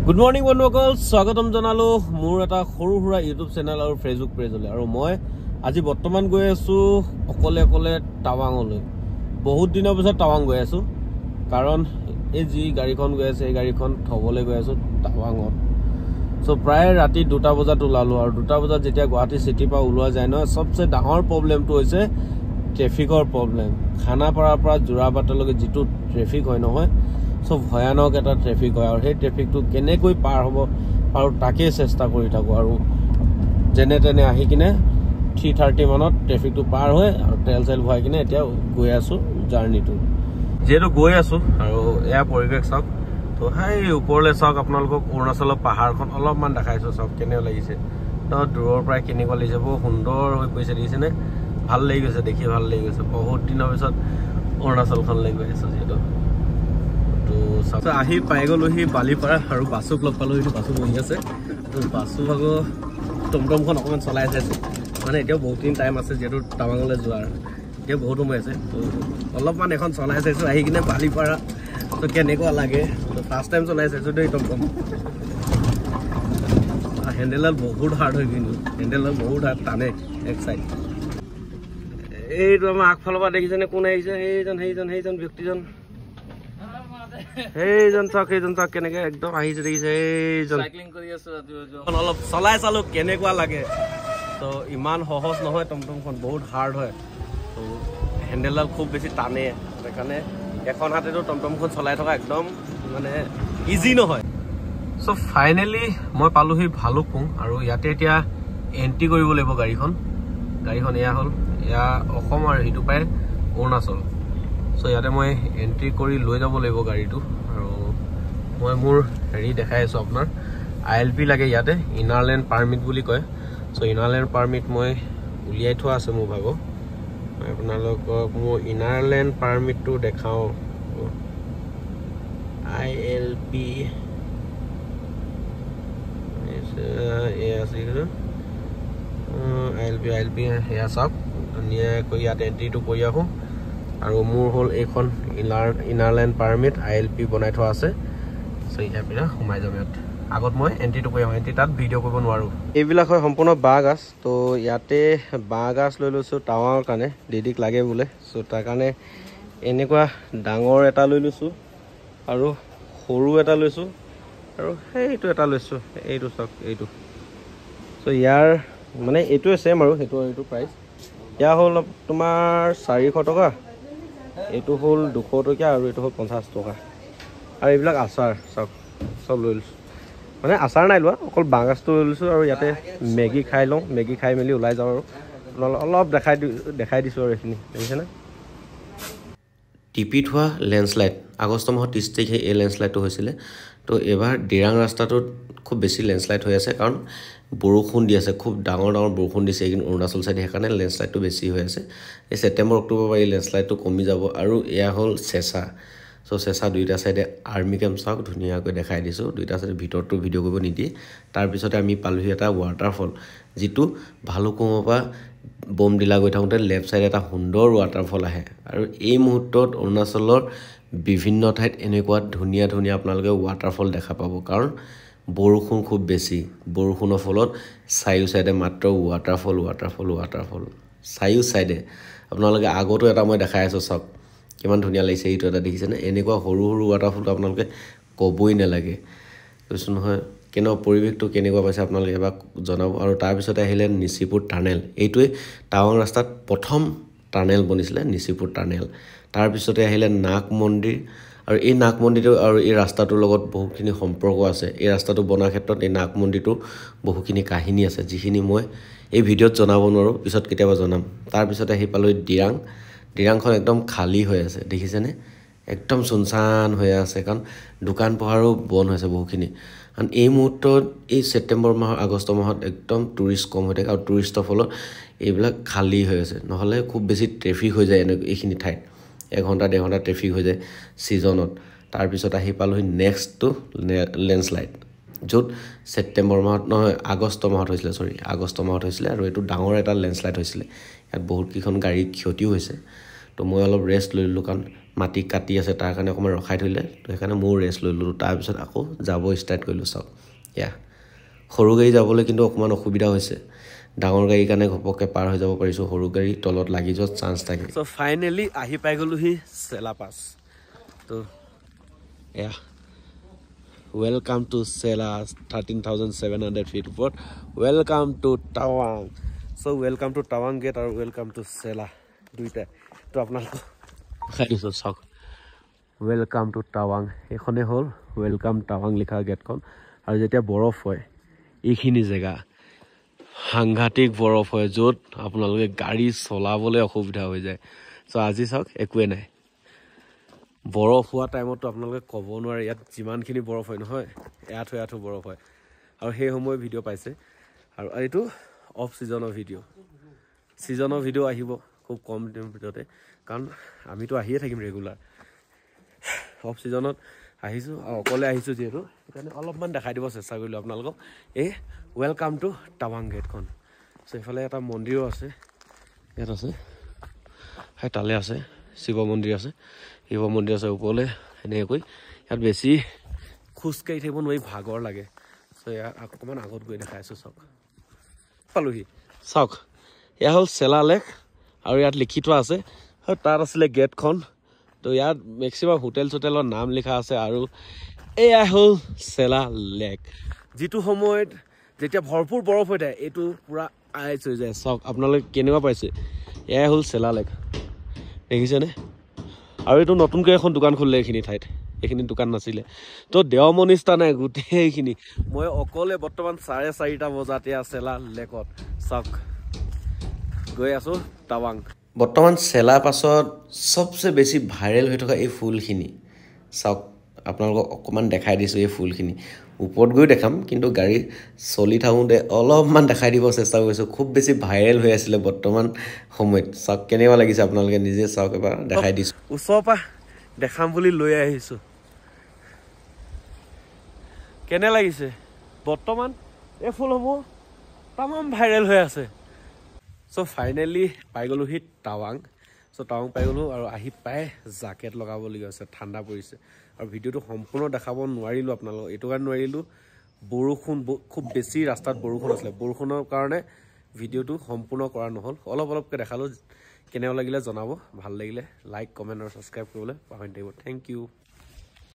Good morning বন্ধুসকল, স্বাগতম জনালো মোৰ এটা সৰু সুৰা ইউটিউব চেনেল আৰু ফেচবুক পেজলৈ। আৰু মই আজি বৰ্তমান গৈ আছো অকলে অকলে টাৱাঙলৈ। বহুত দিনৰ পিছত টাৱাং গৈ আছো, কাৰণ এই যি গাড়ীখন গৈ আছে এই গাড়ীখন থবলৈ গৈ আছো টাৱাঙত। প্ৰায় ৰাতি 2টা বজাত ওলালো, আৰু 2টা বজাত যেতিয়া গুৱাহাটী চিটিৰ পৰা ওলোৱা যায় নহয়, সবচে ডাঙৰ প্ৰব্লেমটো হৈছে ট্ৰেফিকৰ প্ৰব্লেম। খানাপাৰাৰ পৰা যোৰাবাটলৈকে যিটো ট্ৰেফিক হয় নহয়, সব ভয়ানক এটা ট্ৰেফিক হয়। আৰু সেই ট্ৰেফিকটো কেনেকৈ পাৰ হ'ব আৰু তাকেই চেষ্টা কৰি থাকোঁ। আৰু যেনে তেনে আহি কিনে 3:30 মানত ট্ৰেফিকটো পাৰ হৈ আৰু তেল চেল ভৰাই কিনে এতিয়া গৈ আছোঁ জাৰ্ণিটো। যিহেতু গৈ আছোঁ আৰু এয়া পৰিৱেশ চাওক, তো সেই ওপৰলৈ চাওক, আপোনালোকক অৰুণাচলৰ পাহাৰখন অলপমান দেখাইছোঁ, চাওক কেনেকুৱা লাগিছে। তো দূৰৰ পৰাই কেনেকুৱা লাগিছে, বহু সুন্দৰ হৈ পৰিছে, দেখিছেনে? ভাল লাগি গৈছে, দেখি ভাল লাগি গৈছে। বহুত দিনৰ পিছত অৰুণাচলখনলৈ গৈ আছোঁ যিহেতু। তো আহি পাই গ'লোহি বালিপাৰা, আৰু বাছক লগ পালোঁ। এইটো বাছো বহি আছে। তো বাছো ভাগৰ টমটমখন অকণমান চলাই আছে, মানে এতিয়াও বহুতদিন টাইম আছে যিহেতু টাৱাঙলৈ যোৱাৰ, এতিয়া বহুত সময় আছে। তো অলপমান এখন চলাই চাইছোঁ আহি কিনে বালিপাৰা। তো কেনেকুৱা লাগে, তো ফাৰ্ষ্ট টাইম চলাই চাইছোঁ দেই টমটম। হেণ্ডেলডাল বহুত হাৰ্ড হয়, কিন্তু হেণ্ডেলডাল বহুত হাৰ্ড, টানে এক চাইড। এইটো আমাৰ আগফালৰ পৰা দেখিছেনে কোন আহিছে? সেইজন ব্যক্তিজন, সেইজন চাওক কেনেকে একদম আহিছে, দেখিছে? এইজন অলপ চলাই চালো কেনেকুৱা লাগে। তো ইমান সহজ নহয় টমটমখন, বহুত হাৰ্ড হয়। তো হেণ্ডেলডাল খুব বেছি টানে, সেইকাৰণে এখন হাতেতো টমটমখন চলাই থকা একদম মানে ইজি নহয়। ফাইনেলি মই পালোহি ভালুকপুং, আৰু ইয়াতে এতিয়া এণ্ট্ৰি কৰিব লাগিব গাড়ীখন। এয়া হ'ল, এয়া অসম আৰু সিটো পায় অৰুণাচল। ইয়াতে মই এণ্ট্ৰি কৰি লৈ যাব লাগিব গাড়ীটো। আৰু মই মোৰ হেৰি দেখাই আছোঁ আপোনাৰ, ILP লাগে ইয়াতে, ইনাৰলেণ্ড পাৰ্মিট বুলি কয়। ইনাৰলেণ্ড পাৰ্মিট মই উলিয়াই থোৱা আছে মোৰ ভাগৰ। মই আপোনালোকক মোৰ ইনাৰলেণ্ড পাৰ্মিটটো দেখাওঁ। ILP ILP সেয়া চাওক, ধুনীয়াকৈ ইয়াত এণ্ট্ৰিটো কৰি আহোঁ। আৰু মোৰ হ'ল এইখন ইনাৰলেণ্ড পাৰ্মিট, ILP বনাই থোৱা আছে। ইয়াৰ পৰা সোমাই যাম ইয়াত। আগত মই এণ্ট্ৰিটো কৰি আহোঁ, এণ্ট্ৰি তাত ভিডিঅ' কৰিব নোৱাৰোঁ। এইবিলাক হয় সম্পূৰ্ণ বাঁহ গাছ। তো ইয়াতে বাঁহ গাছ লৈ লৈছোঁ টাৱাঙৰ কাৰণে, দিদিক লাগে বোলে। তাৰ কাৰণে এনেকুৱা ডাঙৰ এটা লৈ লৈছোঁ, আৰু সৰু এটা লৈছোঁ, আৰু সেইটো এটা লৈছোঁ। এইটো চাওক, এইটো। ইয়াৰ মানে এইটোৱে ছেম, আৰু এইটো প্ৰাইচ। ইয়াৰ হ'ল তোমাৰ 400 টকা, এইটো হ'ল 200 টকীয়া, আৰু এইটো হ'ল 50 টকা। আৰু এইবিলাক আচাৰ চাওক, চব লৈ লৈছোঁ। মানে আচাৰ নাই লোৱা, অকল বাঁহগাজটো লৈ লৈছোঁ। আৰু ইয়াতে মেগী খাই লওঁ, মেগী খাই মেলি ওলাই যাওঁ। আৰু অলপ দেখাই দিছোঁ আৰু এইখিনি, দেখিছেনে? টিপিত হোৱা লেণ্ডশ্লাইড, আগষ্ট মাহৰ 30 তাৰিখে এই লেণ্ডশ্লাইডটো হৈছিলে। তো এইবাৰ ডিৰাং ৰাস্তাটোত খুব বেছি লেণ্ডশ্লাইড হৈ আছে, কাৰণ বৰষুণ দি আছে, খুব ডাঙৰ বৰষুণ দিছে এইখিনি অৰুণাচল চাইডে, সেইকাৰণে লেণ্ডশ্লাইডটো বেছি হৈ আছে। এই ছেপ্টেম্বৰ অক্টোবৰ পৰা এই লেণ্ডশ্লাইডটো কমি যাব। আৰু এয়া হ'ল চেঁচা। চেঁচা দুইটা চাইডে আৰ্মি কেম্প, চাওক ধুনীয়াকৈ দেখাই দিছোঁ। দুইটা চাইডে ভিতৰতো ভিডিঅ' কৰিব নিদিয়ে। তাৰপিছতে আমি পালোহি এটা ৱাটাৰফল, যিটো ভালুকপুঙৰ পৰা বমডিলা গৈ থাকোঁতে লেফ্ট চাইডে এটা সুন্দৰ ৱাটাৰফল আহে। আৰু এই মুহূৰ্তত অৰুণাচলৰ বিভিন্ন ঠাইত এনেকুৱা ধুনীয়া আপোনালোকে ৱাটাৰফল দেখা পাব, কাৰণ বৰষুণ খুব বেছি। বৰষুণৰ ফলত চাৰিও চাইডে মাত্ৰ ৱাটাৰফল চাৰিও চাইডে। আপোনালোকে আগতো এটা মই দেখাই আছোঁ, চাওক কিমান ধুনীয়া লাগিছে। এইটো এটা দেখিছেনে? এনেকুৱা সৰু ৱাটাৰফলটো আপোনালোকে ক'বই নালাগে, কৈছোঁ নহয়। কেনেকুৱা পৰিৱেশটো কেনেকুৱা পাইছে আপোনালোকে এবাৰ জনাব। আৰু তাৰপিছতে আহিলে নিচিপুৰ টানেল। এইটোৱে টাৱাং ৰাস্তাত প্ৰথম টানেল বনিছিলে, নিচিপুৰ টানেল। তাৰপিছতে আহিলে নাগ মন্দিৰ, আৰু এই নাগ মন্দিৰটো আৰু এই ৰাস্তাটোৰ লগত বহুখিনি সম্পৰ্ক আছে। এই ৰাস্তাটো বনোৱাৰ ক্ষেত্ৰত এই নাগ মন্দিৰটোৰ বহুখিনি কাহিনী আছে, যিখিনি মই এই ভিডিঅ'ত জনাব নোৱাৰোঁ, পিছত কেতিয়াবা জনাম। তাৰপিছতে আহি পালোঁ ডিৰাংখন একদম খালী হৈ আছে, দেখিছেনে? একদম চুনচান হৈ আছে, কাৰণ দোকান পোহাৰো বন্ধ হৈছে বহুখিনি। কাৰণ এই মুহূৰ্তত এই ছেপ্টেম্বৰ মাহৰ আগষ্ট মাহত একদম টুৰিষ্ট কম হৈ থাকে, আৰু টুৰিষ্টৰ ফলত এইবিলাক খালী হৈ আছে। নহ'লে খুব বেছি ট্ৰেফিক হৈ যায় এইখিনি ঠাইত, 1 ঘণ্টা 1.5 ঘণ্টা ট্ৰেফিক হৈ যায় ছিজনত। তাৰপিছত আহি পালোঁহি নেক্সটটো লেণ্ডশ্লাইড, য'ত ছেপ্টেম্বৰ মাহত নহয় আগষ্ট মাহত হৈছিলে। আৰু এইটো ডাঙৰ এটা লেণ্ডশ্লাইড হৈছিলে। ইয়াত বহুতকেইখন গাড়ীৰ ক্ষতিও হৈছে। তো মই অলপ ৰেষ্ট লৈ ল'লোঁ, কাৰণ মাটি কাটি আছে তাৰ কাৰণে অকণমান ৰখাই থৈলে তো সেইকাৰণে মোৰ ৰেষ্ট লৈ ল'লোঁ তাৰপিছত আকৌ যাব ষ্টাৰ্ট কৰিলোঁ চাওক ইয়া সৰু গাড়ী যাবলৈ কিন্তু অকণমান অসুবিধা হৈছে ডাঙৰ গাড়ীৰ কাৰণে ঘপককৈ পাৰ হৈ যাব পাৰিছোঁ সৰু গাড়ী তলত লাগি যোৱাৰ চান্স থাকে চ' ফাইনেলি আহি পাই গ'লোহি চেলা পাছ তো এয়া ৱেলকাম টু চেলা 13,700 ফিট ওপৰত ৱেলকাম টু টাৱাং চ' ৱেলকাম টু টাৱাং গেট আৰু ৱেলকাম টু চেলা দুইটাই তো আপোনালোকক খাই দিছোঁ চাওক ৱেলকাম টু টাৱাং এইখনেই হ'ল ৱেলকাম টাৱাং লিখা গেটখন আৰু যেতিয়া বৰফ হয় এইখিনি জেগা সাংঘাতিক বৰফ হয় য'ত আপোনালোকে গাড়ী চলাবলৈ অসুবিধা হৈ যায় চ' আজি চাওক একোৱে নাই বৰফ হোৱা টাইমতো আপোনালোকে ক'ব নোৱাৰে ইয়াত যিমানখিনি বৰফ হয় নহয় এয়াঠো বৰফ হয় আৰু সেই সময় ভিডিঅ' পাইছে আৰু এইটো অফ ছিজনৰ ভিডিঅ' আহিব খুব কম দিনৰ ভিতৰতে কাৰণ আমিতো আহিয়ে থাকিম ৰেগুলাৰ অফ ছিজনত আহিছোঁ আৰু অকলে আহিছোঁ যিহেতু সেইকাৰণে অলপমান দেখাই দিব চেষ্টা কৰিলোঁ আপোনালোকক এই ৱেলকাম টু টাৱাং গেটখন চ' এইফালে এটা মন্দিৰো আছে ইয়াত আছে সেই তালে আছে শিৱ মন্দিৰ আছে ওপৰলৈ এনেকৈ ইয়াত বেছি খোজকাঢ়ি থাকিব নোৱাৰি ভাগৰ লাগে চ' ইয়াত অকণমান আগত গৈ দেখাই আছোঁ চাওক পালোহি চাওক এয়া হ'ল চেলা লেক আৰু ইয়াত লিখি থোৱা আছে তাত আছিলে গেটখন তো ইয়াত মেক্সিমাম হোটেলৰ নাম লিখা আছে আৰু এয়া হ'ল চেলা লেক যিটো সময়ত যেতিয়া ভৰপূৰ বৰফ হৈ থাকে এইটো পূৰা আইচ হৈ যায় চাওক আপোনালোকে কেনেকুৱা পাইছে এয়াই হ'ল চেলা লেক দেখিছেনে আৰু এইটো নতুনকৈ এখন দোকান খুলিলে এইখিনি দোকান নাছিলে তো দেওমনিষ্ঠা নাই গোটেইখিনি মই অকলে বৰ্তমান 4:30 বজাত এয়া চেলা লেকত চাওক গৈ আছোঁ টাৱাং বৰ্তমান চেলা পাছত চবচে বেছি ভাইৰেল হৈ থকা এই ফুলখিনি চাওক আপোনালোকক অকণমান দেখাই দিছোঁ এই ফুলখিনি ওপৰত গৈ দেখাম কিন্তু গাড়ী চলি থাকোঁতে অলপমান দেখাই দিব চেষ্টা কৰিছোঁ খুব বেছি ভাইৰেল হৈ আছিলে বৰ্তমান সময়ত চাওক কেনেকুৱা লাগিছে আপোনালোকে নিজে চাওক এবাৰ দেখাই দিছোঁ ওচৰৰ পৰা দেখাম বুলি লৈ আহিছোঁ কেনে লাগিছে বৰ্তমান এই ফুলসমূহ তামাম ভাইৰেল হৈ আছে চ' ফাইনেলি পাই গ'লোহি টাৱাং চ' টাৱাং পাই গ'লোঁ আৰু আহি পাই জাকেট লগাবলগীয়া হৈছে ঠাণ্ডা পৰিছে আৰু ভিডিঅ'টো সম্পূৰ্ণ দেখাব নোৱাৰিলোঁ আপোনালোকক এইটো কাৰণে নোৱাৰিলোঁ বৰষুণ খুব বেছি ৰাস্তাত বৰষুণ আছিলে বৰষুণৰ কাৰণে ভিডিঅ'টো সম্পূৰ্ণ কৰা নহ'ল অলপকৈ দেখালোঁ কেনেকুৱা লাগিলে জনাব ভাল লাগিলে লাইক কমেণ্ট আৰু ছাবস্ক্ৰাইব কৰিবলৈ পাহৰি নাথাকিব থেংক ইউ